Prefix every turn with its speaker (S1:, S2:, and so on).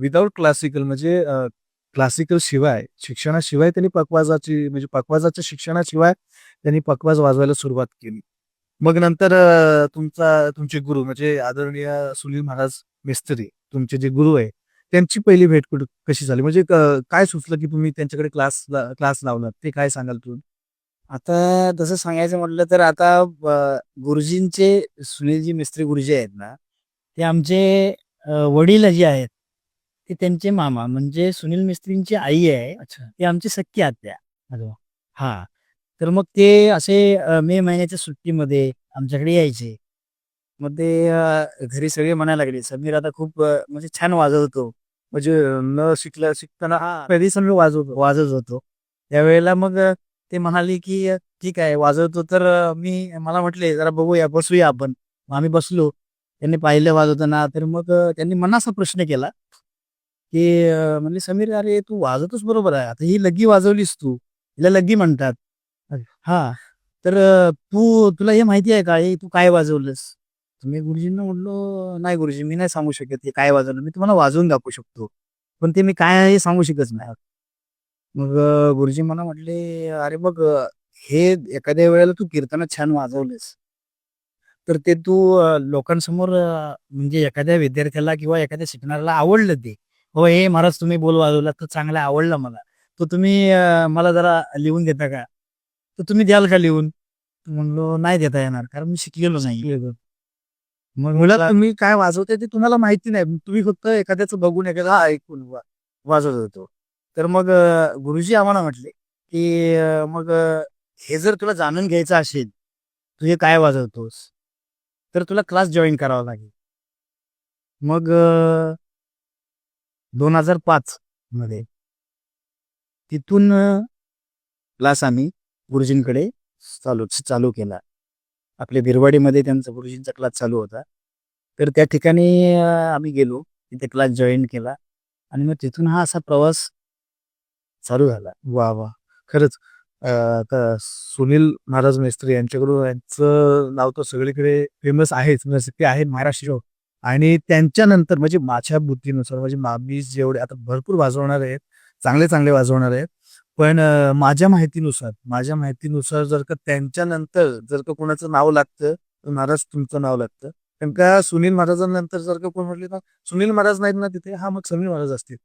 S1: Without classical म्हणजे classical शिवाय शिक्षणाशिवाय त्यांनी पखवाजाची म्हणजे पखवाजाच्या शिक्षणाशिवाय त्यांनी पखवाज वाजवायला सुरुवात केली. मग नंतर तुमचे गुरु म्हणजे आदरणीय सुनील महाराज मिस्त्री तुमचे जे गुरु आहे, त्यांची पहिली भेट कशी झाली? म्हणजे काय सुचलं की तुम्ही त्यांच्याकडे क्लास लावलात? ते काय सांगाल तुम्ही?
S2: आता तसं सांगायचं म्हटलं तर आता गुरुजींचे सुनीलजी मिस्त्री गुरुजी आहेत ना, ते आमचे वडील जे आहेत, ते त्यांचे मामा म्हणजे सुनील मिस्त्रींची आई आहे,
S1: अच्छा.
S2: ती आमची सख्खी आत्या.
S1: अरे वाह!
S2: हां. तर मग ते असे मे महिन्याच्या सुट्टीमध्ये आमच्याकडे यायचे. मग ते घरी सगळे म्हणायला लागले, "समीर आता खूप म्हणजे छान वाजवतो."
S1: म्हणजे न शिकताना
S2: हां.
S1: पहिली सगळं वाजवतो.
S2: वाजत होतो. त्यावेळेला मग ते म्हणाले, की "ठीक आहे वाजवतो." तर मला म्हटले, "जरा बघूया, बसूया आपण." मग आम्ही बसलो. त्यांनी पाहिलं वाजवताना, तर मग त्यांनी मनाचा प्रश्न केला, की म्हणले, "समीर अरे तू वाजवतोस बरोबर आहे. आता ही लग्गी वाजवलीस तू. हिला लग्गी म्हणतात."
S1: अरे
S2: हां. तर तुला हे माहिती आहे का, हे तू काय वाजवलंस?" तर मी गुरुजींना म्हटलो, "नाही गुरुजी, मी नाही सांगू शकत हे काय वाजवलं. मी तुम्हाला वाजवून दाखवू शकतो. पण ते मी काय आहे हे सांगू शकत नाही." मग गुरुजी मला म्हटले, "अरे मग हे एखाद्या वेळेला तू कीर्तनात छान वाजवलंस, तर ते तू लोकांसमोर म्हणजे एखाद्या विद्यार्थ्याला किंवा एखाद्या शिकणाऱ्याला आवडलं ते. हो, हे महाराज तुम्ही बोल वाजवला तो चांगला आवडला मला. तो तुम्ही मला जरा लिहून देता का? तर तुम्ही द्याल का लिहून?" म्हणलो, "नाही देता येणार कारण मी शिकलेलो नाही."
S1: शिकले
S2: मग
S1: मुळात
S2: म्हटलं
S1: तुम्ही काय वाजवताय ते तुम्हाला माहिती नाही. तुम्ही फक्त एखाद्याचं बघून एखादं ऐकून वाजवत होतो.
S2: तर मग गुरुजी आम्हाला म्हटले, की "मग हे जर तुला जाणून घ्यायचं असेल, तू हे काय वाजवतोस? तर तुला क्लास जॉइन करावा लागेल." मग 2005 मध्ये तिथून क्लास आम्ही गुरुजींकडे चालू चालू केला. आपल्या भिरवाडीमध्ये त्यांचा गुरुजींचा क्लास चालू होता. तर त्या ठिकाणी आम्ही गेलो. तिथे क्लास जॉइन केला आणि मग तिथून हा असा प्रवास चालू झाला.
S1: वाह! वाह! खरंच आता सुनील महाराज मेस्त्री यांच्याकडून यांचं नाव तर सगळीकडे फेमस आहेच. म्हणजे ते आहेत महाराष्ट्र आणि त्यांच्यानंतर म्हणजे माझ्या बुद्धीनुसार म्हणजे मी जेवढे आता भरपूर वाजवणारे आहेत, चांगले-चांगले वाजवणारे आहेत. पण माझ्या माहितीनुसार जर का त्यांच्यानंतर जर का कोणाचं नाव लागतं, तर महाराज तुमचं नाव लागतं. कारण का सुनील महाराजांनंतर जर का कोण म्हटले ना, सुनील महाराज नाहीत ना तिथे, हां, मग समीर महाराज असतील.